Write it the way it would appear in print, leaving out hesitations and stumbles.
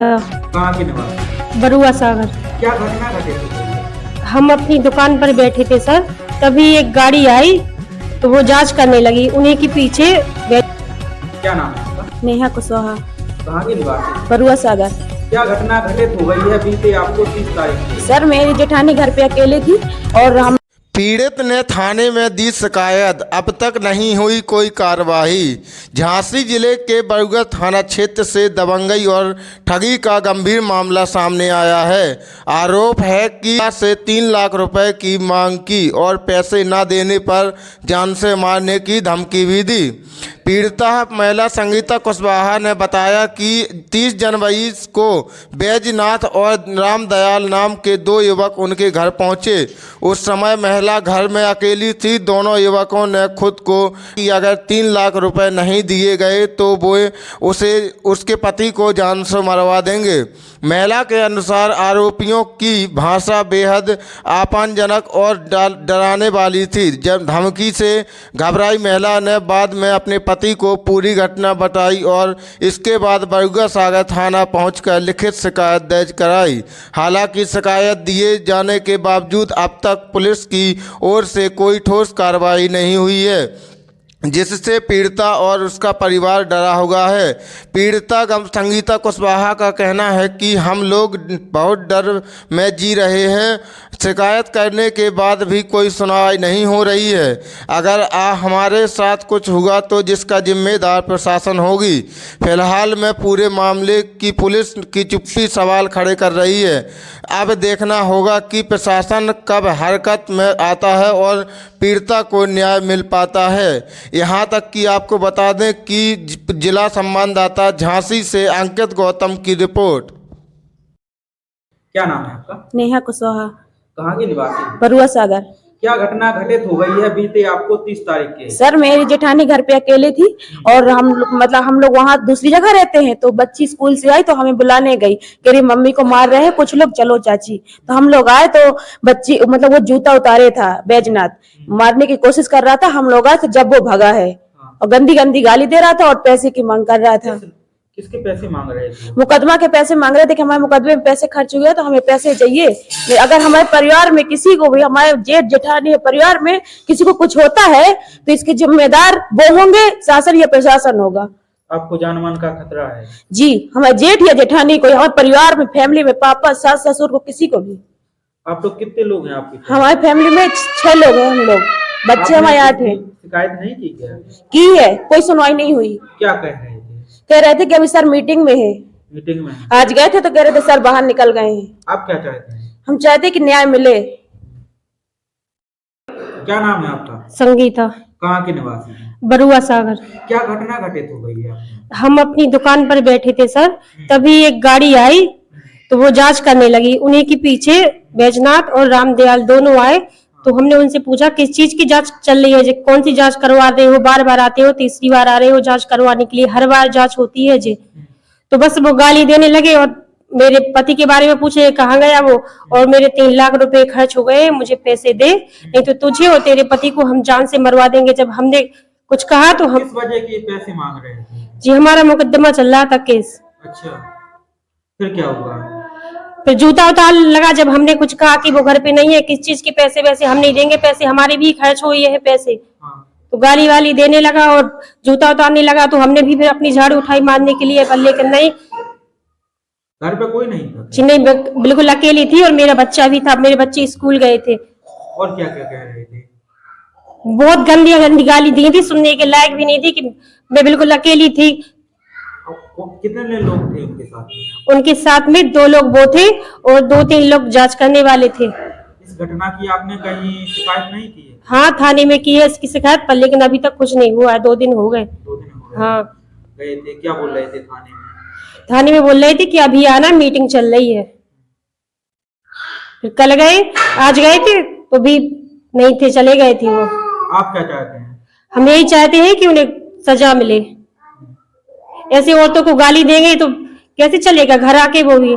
कहाँ के निवासी? बरुआ सागर। क्या घटना घटी थी? हम अपनी दुकान पर बैठे थे सर, तभी एक गाड़ी आई तो वो जांच करने लगी। उन्हीं के पीछे क्या नाम है आपका? नेहा कुशवाहा। कहाँ के निवासी? बरुआ सागर। क्या घटना घटित हो गई है बीते आपको 30 तारीख को? सर मेरी जेठानी घर पे अकेले थी और हम पीड़ित ने थाने में दी शिकायत, अब तक नहीं हुई कोई कार्रवाई। झांसी जिले के बरुआ थाना क्षेत्र से दबंगई और ठगी का गंभीर मामला सामने आया है। आरोप है कि से 3 लाख रुपए की मांग की और पैसे न देने पर जान से मारने की धमकी भी दी। पीड़िता महिला संगीता कुशवाहा ने बताया कि 30 जनवरी को बैजनाथ और रामदयाल नाम के 2 युवक उनके घर पहुंचे। उस समय महिला घर में अकेली थी। दोनों युवकों ने खुद को कि अगर 3 लाख रुपए नहीं दिए गए तो वो उसे उसके पति को जान से मरवा देंगे। महिला के अनुसार आरोपियों की भाषा बेहद अपमानजनक और डराने वाली थी। जब धमकी से घबराई महिला ने बाद में अपने पति को पूरी घटना बताई और इसके बाद बरुआ सागर थाना पहुंचकर लिखित शिकायत दर्ज कराई। हालांकि शिकायत दिए जाने के बावजूद अब तक पुलिस की ओर से कोई ठोस कार्रवाई नहीं हुई है, जिससे पीड़िता और उसका परिवार डरा हुआ है। पीड़िता संगीता कुशवाहा का कहना है कि हम लोग बहुत डर में जी रहे हैं। शिकायत करने के बाद भी कोई सुनवाई नहीं हो रही है। अगर हमारे साथ कुछ हुआ तो जिसका जिम्मेदार प्रशासन होगी। फिलहाल में पूरे मामले की पुलिस की चुप्पी सवाल खड़े कर रही है। अब देखना होगा कि प्रशासन कब हरकत में आता है और पीड़िता को न्याय मिल पाता है। यहाँ तक कि आपको बता दें कि जिला संवाददाता झांसी से अंकित गौतम की रिपोर्ट। क्या नाम है आपका? नेहा कुशवाहा। कहाँ के निवासी? बरुआ सागर। क्या घटना घटित हो गई है बीते आपको 30 तारीख के? सर मेरी जेठानी घर पे अकेले थी और हम लोग वहाँ दूसरी जगह रहते हैं, तो बच्ची स्कूल से आई तो हमें बुलाने गई, कह रही मम्मी को मार रहे हैं कुछ लोग, चलो चाची। तो हम लोग आए तो बच्ची वो जूता उतारे था, बैजनाथ मारने की कोशिश कर रहा था। हम लोग आए तो जब वो भगा है और गंदी गंदी गाली दे रहा था और पैसे की मांग कर रहा था। किसके पैसे मांग रहे थे? मुकदमा के पैसे मांग रहे थे कि हमारे मुकदमे में पैसे खर्च हुए तो हमें पैसे चाहिए। अगर हमारे परिवार में किसी को भी, हमारे जेठ जेठानी परिवार में किसी को कुछ होता है तो इसके जिम्मेदार वो होंगे, शासन या प्रशासन होगा। आपको जान मान का खतरा है? जी, हमारे जेठ या जेठानी को, हमारे परिवार में, फैमिली में, पापा सास ससुर को, किसी को भी। आप लोग कितने लोग हैं आपकी? हमारी फैमिली में 6 लोग हैं हम लोग, बच्चे हमारे 8 हैं। शिकायत नहीं की क्या? की है, कोई सुनवाई नहीं हुई। क्या कह रहे थे? कह रहे थे कि अभी सर मीटिंग में है। मीटिंग में? आज गए थे तो कह रहे थे सर बाहर निकल गए हैं। आप क्या चाहते हैं? हम चाहते कि न्याय मिले। क्या नाम है आपका? संगीता। कहाँ के निवासी? बरुआ सागर। क्या घटना घटित हो गई है? हम अपनी दुकान पर बैठे थे सर, तभी एक गाड़ी आई तो वो जांच करने लगी। उन्हीं के पीछे बैजनाथ और रामदयाल दोनों आए तो हमने उनसे पूछा किस चीज की जांच चल रही है, कौन सी जांच करवा रहे हो, बार बार आते हो, तीसरी बार आ रहे हो जांच करवाने के लिए, हर बार जांच होती है जी। तो बस वो गाली देने लगे और मेरे पति के बारे में पूछे कहाँ गया वो, और मेरे 3 लाख रुपए खर्च हो गए, मुझे पैसे दे, नहीं तो तुझे और तेरे पति को हम जान से मरवा देंगे। जब हमने कुछ कहा तो हम किस वजह के पैसे मांग रहे थे? जी, हमारा मुकदमा चल रहा था केस। अच्छा, फिर क्या हुआ? फिर जूता उतार लगा जब हमने कुछ कहा कि वो घर पे नहीं है, किस चीज के पैसे, वैसे हम नहीं देंगे पैसे, हमारे भी खर्च हुए हैं पैसे। हाँ। तो गाली वाली देने लगा और जूता उतारने लगा तो हमने भी फिर अपनी झाड़ू उठाई मारने के लिए, पर लेकिन नहीं, घर पे कोई नहीं था? जी नहीं, बिल्कुल अकेली थी और मेरा बच्चा भी था, मेरे बच्चे स्कूल गए थे। और क्या क्या कह रहे थे? बहुत गंदी गंदी गाली दी थी, सुनने के लायक भी नहीं थी कि मैं बिल्कुल अकेली थी। कितने लोग थे उनके साथ में? उनके साथ में 2 लोग वो थे और 2-3 लोग जांच करने वाले थे। इस घटना की आपने कहीं शिकायत नहीं की है? हाँ, थाने में की है इसकी शिकायत, पर लेकिन अभी तक कुछ नहीं हुआ है। 2 दिन हो गए। 2 दिन हो गए? हाँ। गए थे, क्या बोल रहे थे थाने में? थाने में बोल रहे थे कि अभी आना, मीटिंग चल रही है। फिर कल गए, आज गए थे तो भी नहीं थे, चले गए थे वो। आप क्या चाहते हैं? हम यही चाहते हैं कि उन्हें सजा मिले। ऐसे औरतों को गाली देंगे तो कैसे चलेगा घर आके वो भी।